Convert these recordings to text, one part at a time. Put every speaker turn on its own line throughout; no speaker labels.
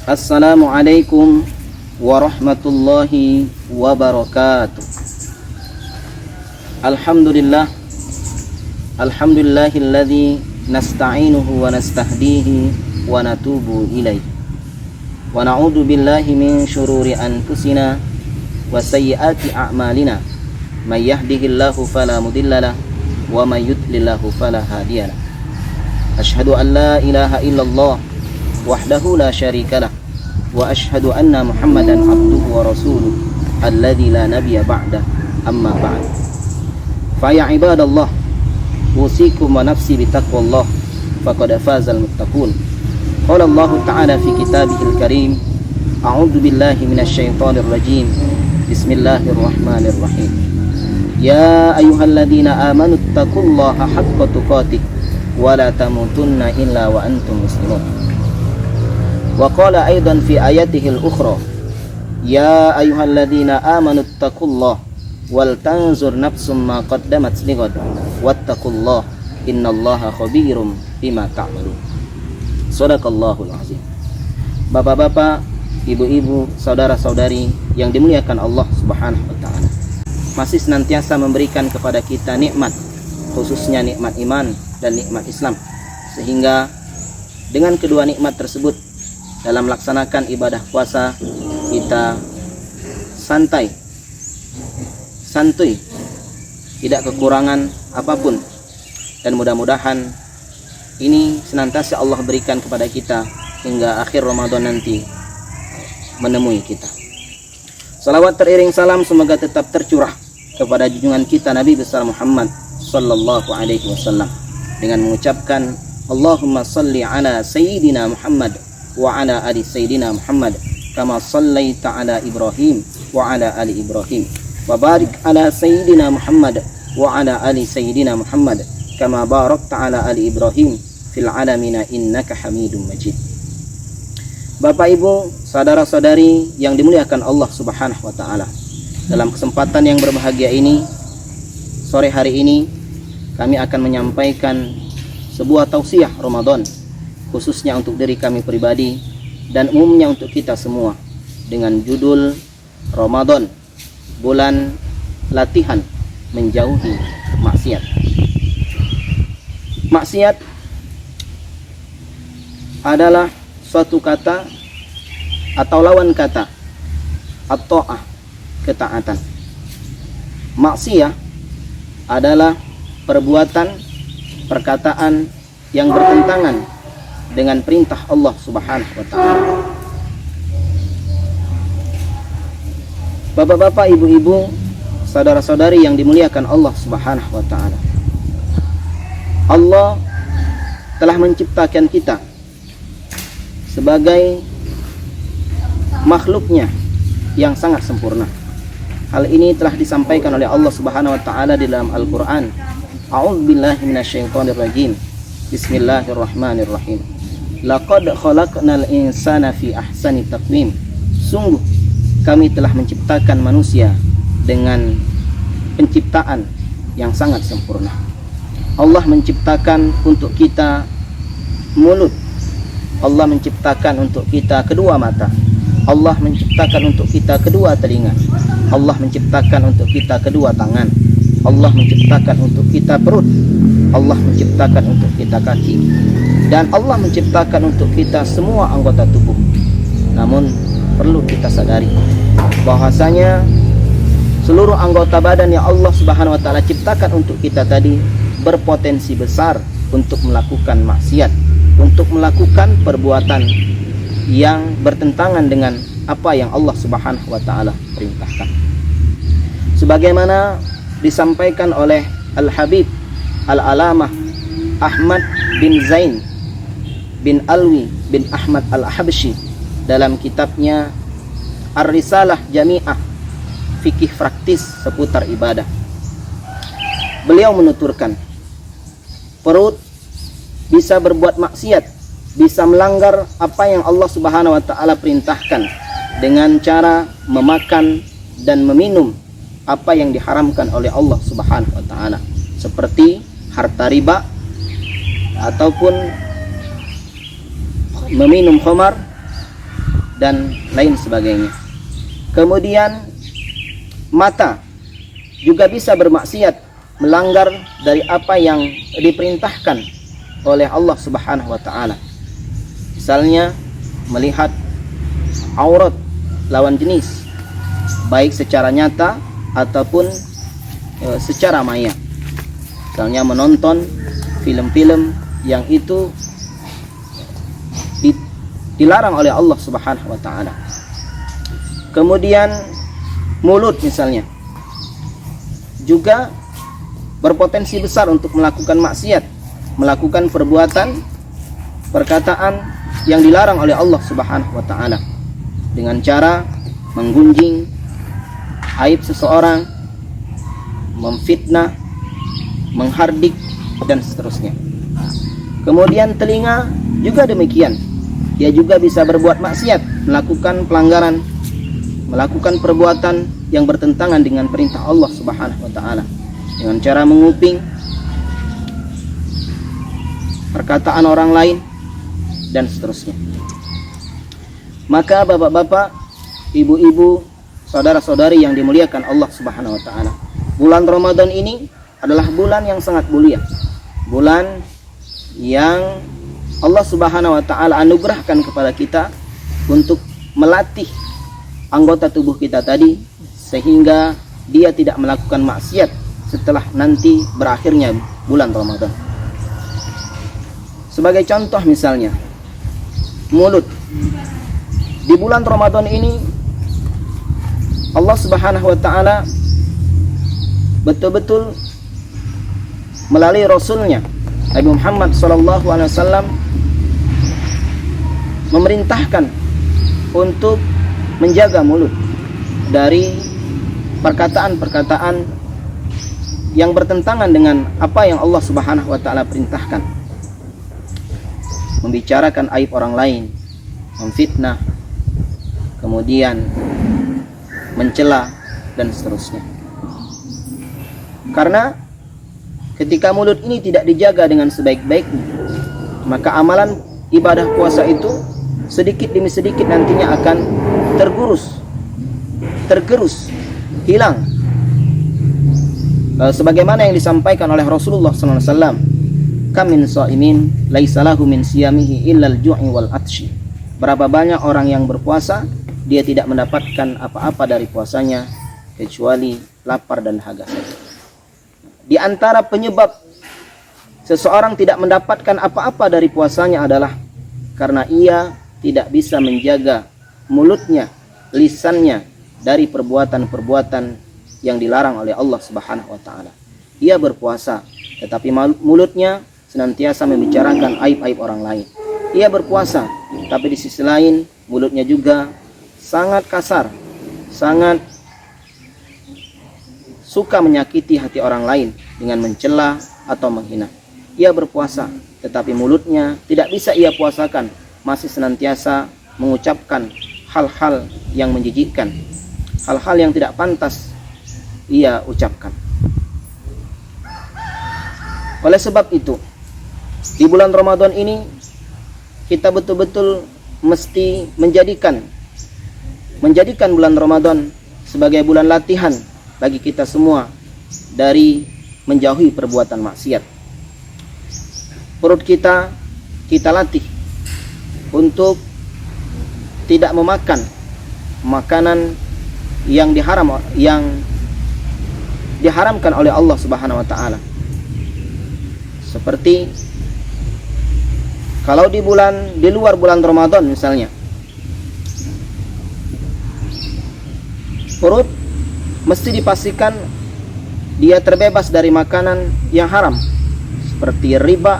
Assalamualaikum warahmatullahi wabarakatuh. Alhamdulillahilladzi nasta'inuhu wa nastahdihi wa natubu ilaih. Wa na'udzu billahi min syururi anfusina wa sayyiati a'malina. May yahdihillahu fala mudhillalah wa may yudlilhu fala hadiyalah. Asyhadu an la ilaha illallah wahdahu la syarikalah wa asyhadu anna Muhammadan abduhu wa rasuluh alladzi la nabiyya ba'da, amma ba'd. Fa ya ibadallah, usikum wa nafsi bitaqwallah faqad fazal muttaqun. Qala Allah ta'ala fi kitabihil karim, a'udzu billahi minasyaitonir rajim. Bismillahirrahmanirrahim. Ya ayyuhalladzina amanu taqullaha haqqa tuqatih wa la tamutunna illa wa antum muslimun. Wa qala aidan fi ayatihil ukhra, ya ayyuhalladzina amanu taqullaha wal tanzur nafsum ma qaddamat lighad wattaqullaha innallaha khabirum bima ta'malun. Shadaqallahul azim. Bapak-bapak, ibu-ibu, saudara-saudari yang dimuliakan Allah Subhanahu wa taala, masih senantiasa memberikan kepada kita nikmat, khususnya nikmat iman dan nikmat Islam, sehingga dengan kedua nikmat tersebut dalam melaksanakan ibadah puasa kita santai, tidak kekurangan apapun, dan mudah-mudahan ini senantiasa Allah berikan kepada kita hingga akhir Ramadan nanti menemui kita. Salawat teriring salam semoga tetap tercurah kepada junjungan kita Nabi besar Muhammad sallallahu alaihi wasallam dengan mengucapkan Allahumma salli ala sayyidina Muhammad wa ala ali sayyidina Muhammad kama sallaita ala Ibrahim wa ala ali Ibrahim wa barik ala sayyidina Muhammad wa ala ali sayyidina Muhammad kama barakta ala ali Ibrahim fil alamina innaka Hamidum Majid. Bapak Ibu, saudara-saudari yang dimuliakan Allah Subhanahu wa taala, dalam kesempatan yang berbahagia ini, sore hari ini kami akan menyampaikan sebuah tausiah Ramadan, khususnya untuk diri kami pribadi dan umumnya untuk kita semua, dengan judul Ramadan, bulan latihan menjauhi maksiat. Maksiat adalah suatu kata atau lawan kata at-ta'ah, ketaatan. Maksiat adalah perbuatan, perkataan yang bertentangan dengan perintah Allah Subhanahu wa taala. Bapak-bapak, ibu-ibu, saudara-saudari yang dimuliakan Allah Subhanahu wa taala, Allah telah menciptakan kita sebagai makhluknya yang sangat sempurna. Hal ini telah disampaikan oleh Allah Subhanahu wa taala di dalam Al-Qur'an. A'udzubillahi minasyaitonir rajim. Bismillahirrahmanirrahim. Laqad khalaqnal insana fi ahsani taqwim. Sungguh kami telah menciptakan manusia dengan penciptaan yang sangat sempurna. Allah menciptakan untuk kita mulut. Allah menciptakan untuk kita kedua mata. Allah menciptakan untuk kita kedua telinga. Allah menciptakan untuk kita kedua tangan. Allah menciptakan untuk kita perut. Allah menciptakan untuk kita kaki. Dan Allah menciptakan untuk kita semua anggota tubuh. Namun perlu kita sadari bahwasanya seluruh anggota badan yang Allah Subhanahu wa taala ciptakan untuk kita tadi berpotensi besar untuk melakukan maksiat, untuk melakukan perbuatan yang bertentangan dengan apa yang Allah Subhanahu wa taala perintahkan. Sebagaimana disampaikan oleh Al-Habib Al-Alamah Ahmad bin Zain bin Alwi bin Ahmad Al-Habsyi dalam kitabnya Ar-Risalah Jami'ah Fikih Praktis seputar ibadah. Beliau menuturkan, perut bisa berbuat maksiat, bisa melanggar apa yang Allah Subhanahu wa taala perintahkan dengan cara memakan dan meminum apa yang diharamkan oleh Allah Subhanahu wa taala, seperti harta riba ataupun meminum khamar dan lain sebagainya. Kemudian mata juga bisa bermaksiat, melanggar dari apa yang diperintahkan oleh Allah Subhanahu wa taala. Misalnya melihat aurat lawan jenis, baik secara nyata ataupun secara maya. Misalnya menonton film-film yang itu dilarang oleh Allah Subhanahu wa taala. Kemudian mulut misalnya juga berpotensi besar untuk melakukan maksiat, melakukan perbuatan, perkataan yang dilarang oleh Allah Subhanahu wa taala dengan cara menggunjing aib seseorang, memfitnah, menghardik dan seterusnya. Kemudian telinga juga demikian. Dia juga bisa berbuat maksiat, melakukan pelanggaran, melakukan perbuatan yang bertentangan dengan perintah Allah Subhanahu wa taala dengan cara menguping perkataan orang lain dan seterusnya. Maka bapak-bapak, ibu-ibu, saudara-saudari yang dimuliakan Allah Subhanahu wa taala, bulan Ramadan ini adalah bulan yang sangat mulia. Bulan yang Allah Subhanahu wa taala anugerahkan kepada kita untuk melatih anggota tubuh kita tadi sehingga dia tidak melakukan maksiat setelah nanti berakhirnya bulan Ramadan. Sebagai contoh misalnya, mulut. Di bulan Ramadan ini Allah Subhanahu wa taala betul-betul melalui Rasulnya Nabi Muhammad SAW memerintahkan untuk menjaga mulut dari perkataan-perkataan yang bertentangan dengan apa yang Allah Subhanahu wa taala perintahkan. Membicarakan aib orang lain, memfitnah, kemudian mencela dan seterusnya. Karena ketika mulut ini tidak dijaga dengan sebaik-baiknya, maka amalan ibadah puasa itu sedikit demi sedikit nantinya akan tergerus, hilang. Sebagaimana yang disampaikan oleh Rasulullah SAW, kam min shaimin laisa lahu min siyamihi illal ju'i wal atshi. Berapa banyak orang yang berpuasa, dia tidak mendapatkan apa-apa dari puasanya kecuali lapar dan haga saja. Di antara penyebab seseorang tidak mendapatkan apa-apa dari puasanya adalah karena ia tidak bisa menjaga mulutnya, lisannya dari perbuatan-perbuatan yang dilarang oleh Allah Subhanahu wa taala. Ia berpuasa, tetapi mulutnya senantiasa membicarakan aib-aib orang lain. Ia berpuasa, tapi di sisi lain mulutnya juga sangat kasar, sangat suka menyakiti hati orang lain dengan mencela atau menghina. Ia berpuasa, tetapi mulutnya tidak bisa ia puasakan, masih senantiasa mengucapkan hal-hal yang menjijikkan, hal-hal yang tidak pantas ia ucapkan. Oleh sebab itu, di bulan Ramadan ini kita betul-betul mesti menjadikan bulan Ramadan sebagai bulan latihan bagi kita semua dari menjauhi perbuatan maksiat. Perut kita latih untuk tidak memakan makanan yang diharamkan oleh Allah Subhanahu wa taala. Seperti kalau di luar bulan Ramadan misalnya, perut mesti dipastikan dia terbebas dari makanan yang haram seperti riba,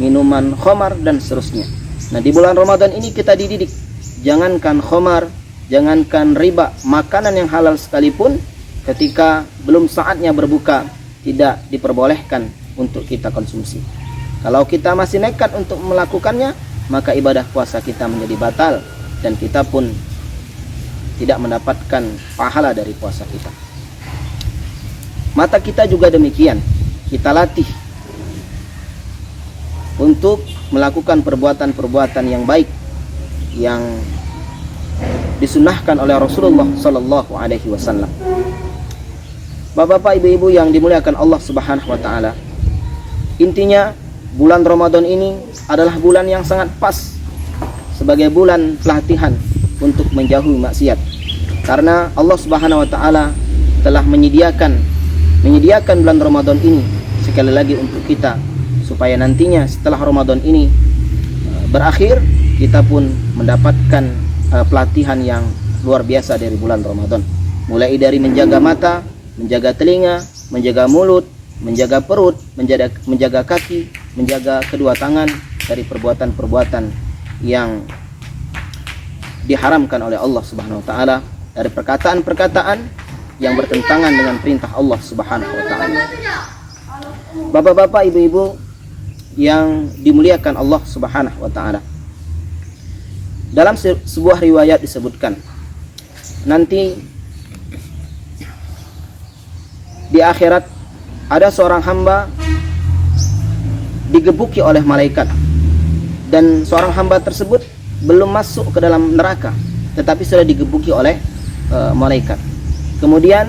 minuman khamar dan seterusnya. Nah, di bulan Ramadan ini kita dididik, jangankan khamar, jangankan riba, makanan yang halal sekalipun ketika belum saatnya berbuka tidak diperbolehkan untuk kita konsumsi. Kalau kita masih nekat untuk melakukannya, maka ibadah puasa kita menjadi batal dan kita pun tidak mendapatkan pahala dari puasa kita. Mata kita juga demikian, kita latih untuk melakukan perbuatan-perbuatan yang baik, yang disunnahkan oleh Rasulullah sallallahu alaihi wasallam. Bapak-bapak, ibu-ibu yang dimuliakan Allah Subhanahu wa taala, intinya bulan Ramadan ini adalah bulan yang sangat pas sebagai bulan pelatihan untuk menjauhi maksiat. Karena Allah Subhanahu wa taala telah menyediakan bulan Ramadan ini sekali lagi untuk kita, supaya nantinya setelah Ramadan ini berakhir, kita pun mendapatkan pelatihan yang luar biasa dari bulan Ramadan. Mulai dari menjaga mata, menjaga telinga, menjaga mulut, menjaga perut, menjaga kaki, menjaga kedua tangan dari perbuatan-perbuatan yang diharamkan oleh Allah Subhanahu wa taala, dari perkataan-perkataan yang bertentangan dengan perintah Allah Subhanahu wa taala. Bapak-bapak, ibu-ibu yang dimuliakan Allah Subhanahu wa taala, dalam sebuah riwayat disebutkan, nanti di akhirat ada seorang hamba digebuki oleh malaikat, dan seorang hamba tersebut belum masuk ke dalam neraka tetapi sudah digebuki oleh malaikat. Kemudian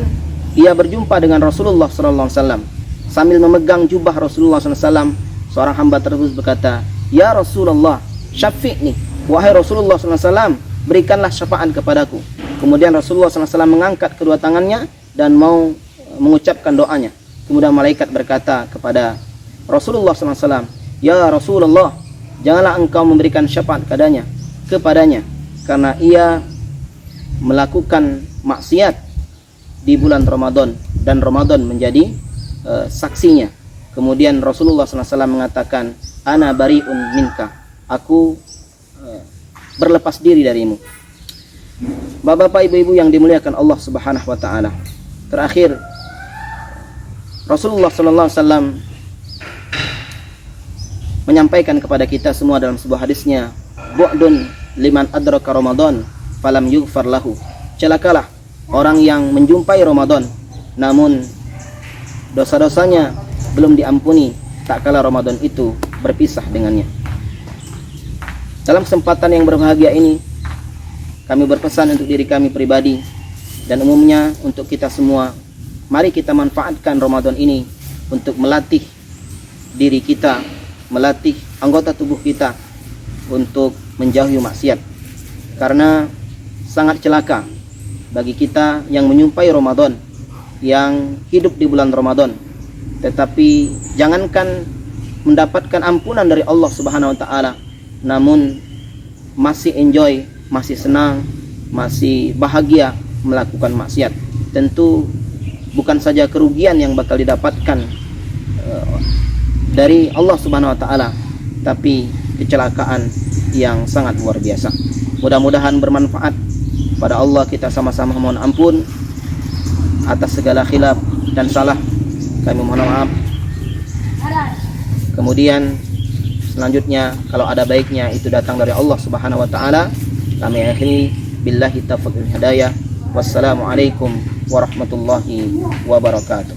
ia berjumpa dengan Rasulullah SAW. Sambil memegang jubah Rasulullah SAW, seorang hamba tersebut berkata, "Ya Rasulullah, syafi'ni." Wahai Rasulullah SAW, berikanlah syafaat kepadaku. Kemudian Rasulullah SAW mengangkat kedua tangannya dan mau mengucapkan doanya. Kemudian malaikat berkata kepada Rasulullah SAW, "Ya Rasulullah, janganlah engkau memberikan syafaat kepadanya karena ia melakukan maksiat di bulan Ramadan dan Ramadan menjadi saksinya." Kemudian Rasulullah SAW mengatakan, "Ana bari'un minka." Aku berlepas diri darimu. Bapak-bapak, ibu-ibu yang dimuliakan Allah Subhanahu wa taala, terakhir Rasulullah SAW menyampaikan kepada kita semua dalam sebuah hadisnya, "Bu'dun liman adraka Ramadan falam yughfar lahu." Celakalah orang yang menjumpai Ramadan namun dosa-dosanya belum diampuni tak kala Ramadan itu berpisah dengannya. Dalam kesempatan yang berbahagia ini, kami berpesan untuk diri kami pribadi dan umumnya untuk kita semua, mari kita manfaatkan Ramadan ini untuk melatih diri kita, melatih anggota tubuh kita untuk menjauhi maksiat. Karena sangat celaka bagi kita yang menyumpai Ramadan, yang hidup di bulan Ramadan, tetapi jangankan mendapatkan ampunan dari Allah Subhanahu wa taala, namun masih enjoy, masih senang, masih bahagia melakukan maksiat. Tentu bukan saja kerugian yang bakal didapatkan dari Allah Subhanahu wa taala, tapi kecelakaan yang sangat luar biasa. Mudah-mudahan bermanfaat. Pada Allah kita sama-sama mohon ampun atas segala khilaf dan salah. Kami mohon maaf. Kemudian selanjutnya kalau ada baiknya itu datang dari Allah Subhanahu wa taala. Kami akhiri billahi taufiq wal hidayah. Wassalamualaikum warahmatullahi wabarakatuh.